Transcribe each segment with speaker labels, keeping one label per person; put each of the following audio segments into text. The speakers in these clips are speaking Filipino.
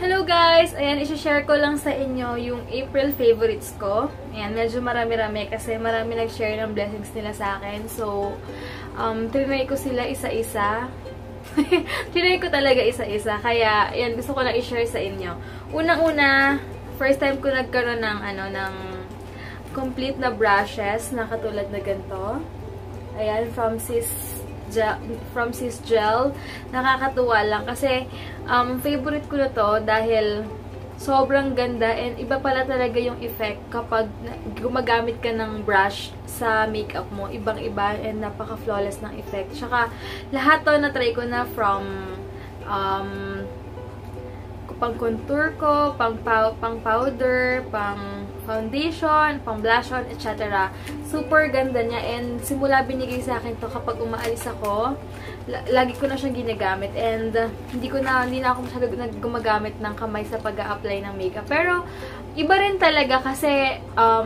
Speaker 1: Hello guys! Ayan, isi-share ko lang sa inyo yung April favorites ko. Ayan, medyo marami-rami kasi marami nag-share ng blessings nila sa akin. So, trinay ko sila isa-isa. Trinay ko talaga isa-isa. Kaya, ayan, gusto ko lang i-share sa inyo. Unang-una, first time ko nagkaroon ng, ng complete na brushes na katulad na ganito. Ayan, from Sis Gel. Nakakatuwa lang kasi favorite ko na to dahil sobrang ganda and iba pala talaga yung effect kapag gumagamit ka ng brush sa makeup mo. Ibang-iba and napaka-flawless ng effect. Tsaka lahat to na-try ko na from pang contour ko, pang powder, pang foundation, pang blush on, etc. Super ganda niya and simula binigay sa akin to kapag umaalis ako, lagi ko na siyang ginagamit and hindi na ako masyado gumagamit ng kamay sa pag-a-apply ng makeup. Pero iba rin talaga kasi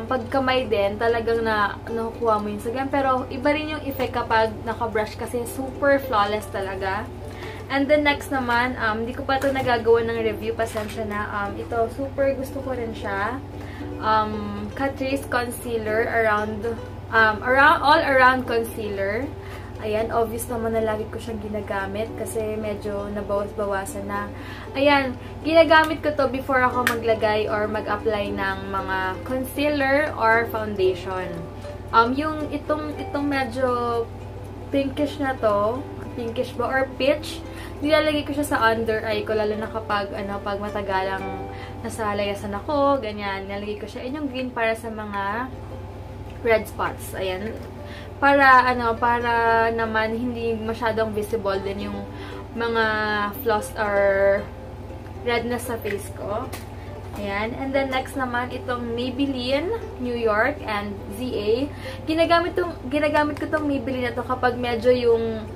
Speaker 1: pag kamay din talagang nakukuha mo yun sa ganyan. Pero iba rin yung effect kapag naka-brush kasi super flawless talaga. And then next naman, hindi ko pa ito nagagawa ng review, pasensya na. Ito, super gusto ko rin siya. Catrice Concealer all around concealer. Ayan, obvious naman na lagi ko siyang ginagamit kasi medyo nabawas-bawasan na. Ayan, ginagamit ko to before ako maglagay or mag-apply ng mga concealer or foundation. Itong medyo pinkish na to, pinkish ba or peach, nilalagay ko siya sa under eye ko, lalo na kapag pag matagalang nasa layasan ako, ganyan, nilalagay ko siya. Yung green para sa mga red spots. Ayan. Para naman hindi masyadong visible din yung mga flaws or redness sa face ko. Ayan. And then next naman itong Maybelline New York and ZA. Ginagamit ko tong Maybelline na to kapag medyo yung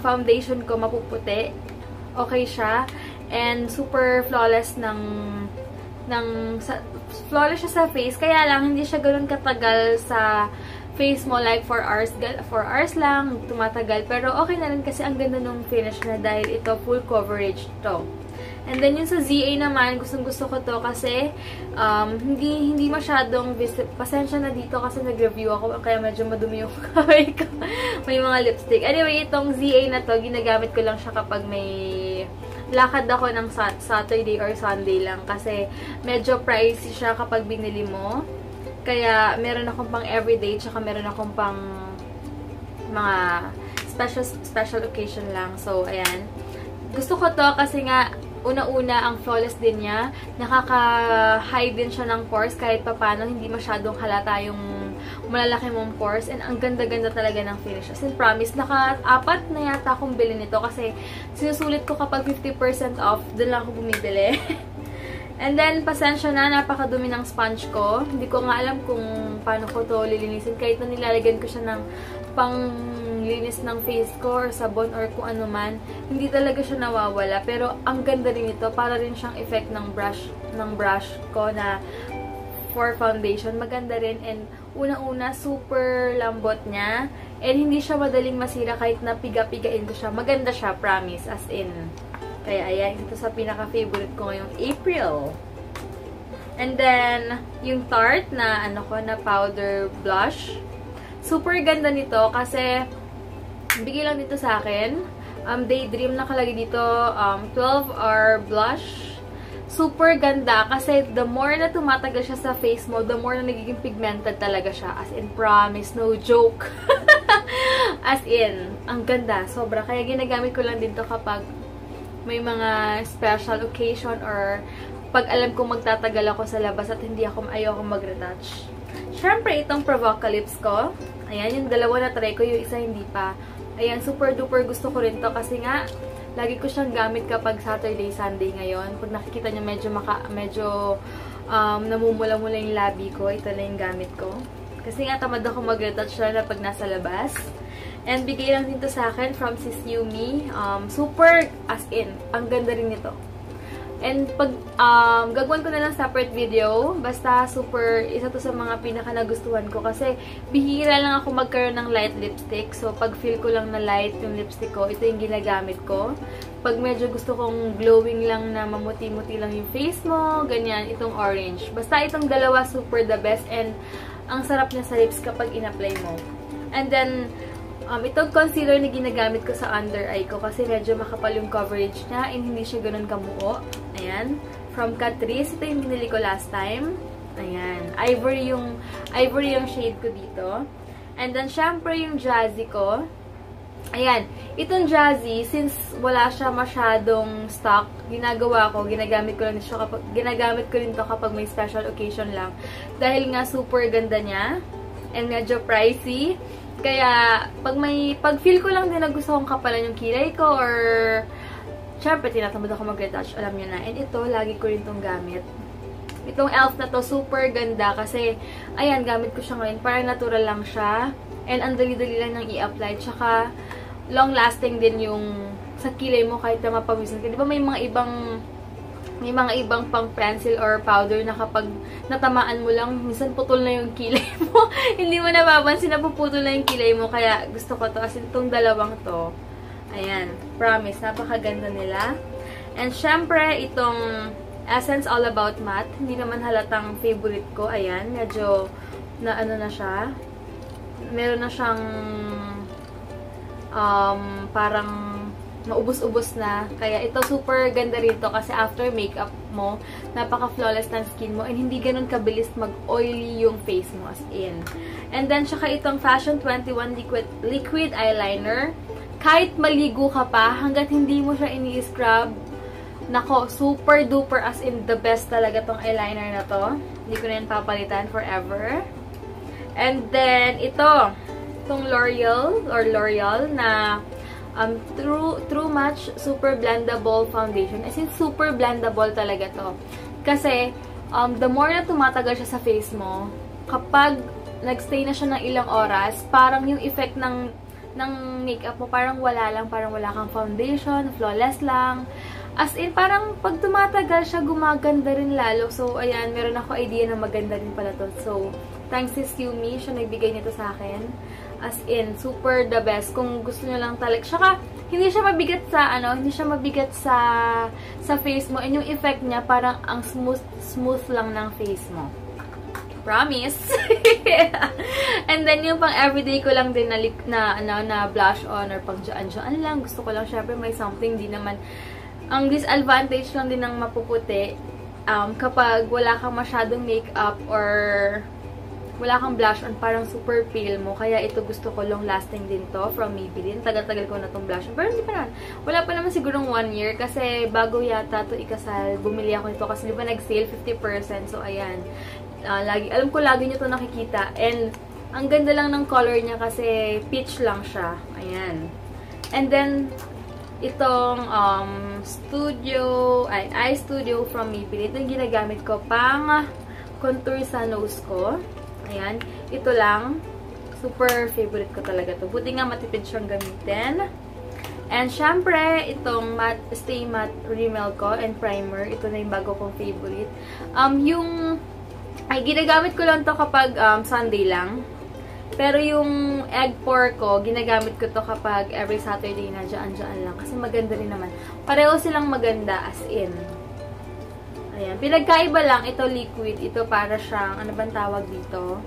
Speaker 1: foundation ko mapuputi. Okay siya. And super flawless flawless siya sa face. Kaya lang, hindi siya ganoon katagal sa face mo. Like 4 hours. 4 hours lang tumatagal. Pero okay na rin kasi ang ganda nung finish na dahil ito full coverage to. And then yung sa ZA naman, gustong-gusto ko to kasi hindi masyadong pasensya na dito kasi nag-review ako kaya medyo madumi yung kamay ko. May mga lipstick. Anyway, itong ZA na to, ginagamit ko lang siya kapag may lakad ako ng Saturday or Sunday lang kasi medyo pricey siya kapag binili mo. Kaya meron akong pang everyday tsaka meron akong pang mga special occasion lang. So, ayan. Gusto ko to kasi nga una-una, ang flawless din niya. Nakaka-hide din siya ng pores kahit papano. Hindi masyadong halata yung malalaki mong pores. And ang ganda-ganda talaga ng finish. As in, promise, naka-4 na yata akong bilhin nito kasi sinusulit ko kapag 50% off. Doon lang ako bumibili. And then, pasensya na, napakadumi ng sponge ko. Hindi ko nga alam kung paano ko to lilinisin. Kahit na nilalagyan ko siya ng panglinis ng face ko or sabon or kung ano man, hindi talaga siya nawawala. Pero ang ganda rin ito, para rin siyang effect ng brush ko na for foundation. Maganda rin and unang-una super lambot niya and hindi siya madaling masira kahit na piga-pigain ko siya. Maganda siya, promise, as in. Kaya ayan, ito sa pinaka-favorite ko ngayong April. And then yung Tarte na na powder blush. Super ganda nito kasi bigay lang dito sa akin. Daydream nakalagay dito, 12-hour blush. Super ganda kasi the more na tumatagal siya sa face mo, the more na nagiging pigmented talaga siya. As in, promise, no joke. As in, ang ganda. Sobra. Kaya ginagamit ko lang dito kapag may mga special occasion or pag alam kong magtatagal ako sa labas at ayoko mag-retouch. Siyempre, itong Provocalypse ko. Ayan, yung dalawa na try ko, yung isa hindi pa. Ayan, super duper gusto ko rin to kasi nga, lagi ko siyang gamit kapag Saturday, Sunday ngayon. Pag nakikita nyo medyo namumula-mula yung labi ko, ito na yung gamit ko. Kasi nga, tamad ako mag-retouch na pag nasa labas. And bigay lang dito sa akin from Sis Yumi. Super, as in, ang ganda rin nito. And pag gagawin ko na lang separate video, basta super, isa to sa mga pinaka nagustuhan ko kasi bihira lang ako magkaroon ng light lipstick. So, pag feel ko lang na light yung lipstick ko, ito yung ginagamit ko. Pag medyo gusto kong glowing lang na mamuti-muti lang yung face mo, ganyan, itong orange. Basta itong dalawa, super the best and ang sarap niya sa lips kapag in-apply mo. And then, itong concealer na ginagamit ko sa under eye ko kasi medyo makapal yung coverage niya and hindi siya ganun kamuo. Ayan. From Catrice. Ito yung binili ko last time. Ayan. Ivory yung shade ko dito. And then, syempre yung Jazzy ko. Ayan. Itong Jazzy, since wala siya masyadong stock, ginagamit ko rin to kapag may special occasion lang. Dahil nga super ganda niya. And medyo pricey. Kaya, pag feel ko lang din na gusto kong kapalan yung kilay ko or syempre, tinatamad ako mag-retouch, alam nyo na. And ito, lagi ko rin itong gamit. Itong e.l.f. na to, super ganda kasi, ayan, gamit ko siya ngayon. Parang natural lang siya. And ang dali-dali lang nang i-apply. Tsaka, long-lasting din yung sa kilay mo kahit na mapawisan ka. Di ba may mga ibang pang pencil or powder na kapag natamaan mo lang, minsan putol na yung kilay mo. Hindi mo napapansin na puputol na yung kilay mo. Kaya gusto ko to. As in, itong dalawang to. Ayan. Promise. Napakaganda nila. And syempre, itong Essence All About Matte. Hindi naman halatang favorite ko. Ayan. Medyo na ano na siya. Meron na siyang parang maubos-ubos na. Kaya ito super ganda rito kasi after makeup mo, napaka-flawless ng skin mo and hindi ganun kabilis mag-oily yung face mo as in. And then, tsaka itong Fashion 21 Liquid Eyeliner. Kahit maligo ka pa, hanggat hindi mo siya ini-scrub, nako, super duper as in the best talaga tong eyeliner na to. Hindi ko na yan papalitan forever. And then, itong L'Oreal na True Match Super Blendable Foundation. As in, super blendable talaga to. Kasi, the more na tumatagal siya sa face mo, kapag nagstay na siya ng ilang oras, parang yung effect ng makeup mo, parang wala lang, parang wala kang foundation, flawless lang. As in, parang pag tumatagal siya, gumaganda rin lalo. So, ayan, meron ako idea na maganda rin pala to. So, thanks to Yumi, siya nagbigay nito sa akin. As in, super the best. Kung gusto nyo lang talaga. Saka, hindi siya mabigat sa face mo. And yung effect niya, parang ang smooth lang ng face mo. Promise! And then, yung pang everyday ko lang din na blush on or pang dyan lang. Gusto ko lang, syempre, may something din naman. Ang disadvantage lang din ng mapuputi, kapag wala kang masyadong makeup or wala kang blush on, parang super pale mo. Kaya ito gusto ko, long lasting din to from Maybelline. Tagal-tagal ko na tong blush on. Pero hindi pa naman. Wala pa naman sigurong 1 year kasi bago yata to ikasal, bumili ako nito kasi di ba nag-sale 50%. So, ayan. Alam ko lagi nyo to nakikita. And, ang ganda lang ng color niya kasi peach lang siya. Ayan. And then, itong eye studio from Maybelline. Ito yung ginagamit ko pang contour sa nose ko. Ayan. Ito lang. Super favorite ko talaga to. Buti nga matipid siyang gamitin. And syempre, itong Stay Matte Rimmel ko and primer. Ito na yung bago kong favorite. Ginagamit ko lang to kapag Sunday lang. Pero yung egg pour ko, ginagamit ko to kapag every Saturday na dyan lang. Kasi maganda rin naman. Pareho silang maganda as in. Ayan. Pinagkaiba lang, ito liquid. Ito para siyang, ano bang tawag dito?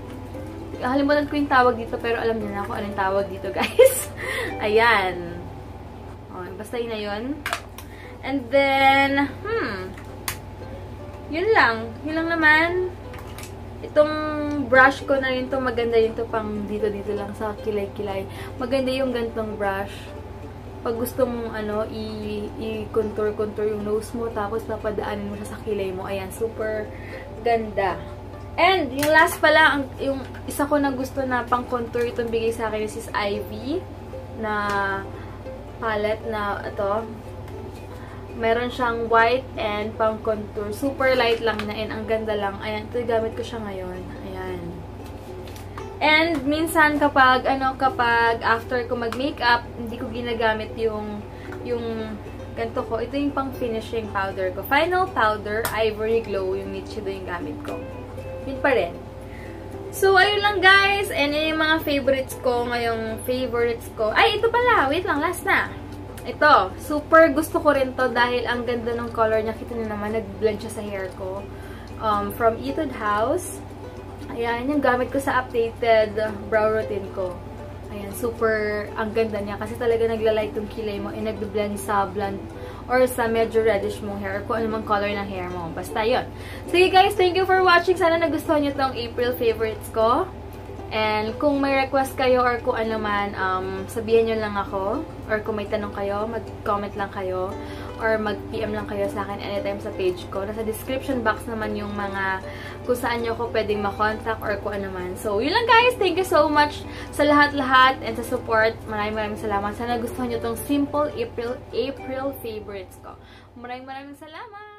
Speaker 1: Halimutan ko yung tawag dito, pero alam niyo na kung anong tawag dito, guys. Ayan. O, basta yun na yun. And then, yun lang. Yun lang naman. Itong brush ko na rin to, maganda rin to pang dito lang sa kilay-kilay. Maganda yung gantong brush. Pag gusto mong i-contour yung nose mo, tapos papadaanin mo siya sa kilay mo. Ayan, super ganda. And, yung last pala, yung isa ko na gusto na pang contour, itong bigay sa akin is Ivy na palette na ito. Meron siyang white and pang contour. Super light lang na and ang ganda lang. Ayan, ito gamit ko siya ngayon. Ayan. And minsan kapag after ko mag-makeup, hindi ko ginagamit yung ganito ko. Ito yung pang finishing powder ko. Final powder, Ivory Glow, yung Nichido yung gamit ko. Yun pa rin. So, ayun lang guys. And yun yung mga favorites ko. Ngayong favorites ko. Ay, ito pala. Wait lang, last na. Ito. Super gusto ko rin to dahil ang ganda ng color niya. Kita niyo naman, nag-blend siya sa hair ko. From Etude House. Ayan, yung gamit ko sa updated brow routine ko. Ayan, super ang ganda niya. Kasi talaga nagla-light yung kilay mo. And nag-blend sa blonde or sa medyo reddish mong hair, kung anumang color ng hair mo. Basta yun. Sige guys, thank you for watching. Sana nagustuhan nyo tong April favorites ko. And kung may request kayo or kung ano man, sabihin nyo lang ako. Or kung may tanong kayo, mag-comment lang kayo. Or mag-PM lang kayo sa akin anytime sa page ko. Nasa description box naman yung mga kung saan nyo ako pwedeng makontak or kung ano man. So, yun lang guys. Thank you so much sa lahat-lahat and sa support. Maraming salamat. Sana gustuhan nyo tong simple April favorites ko. Maraming salamat.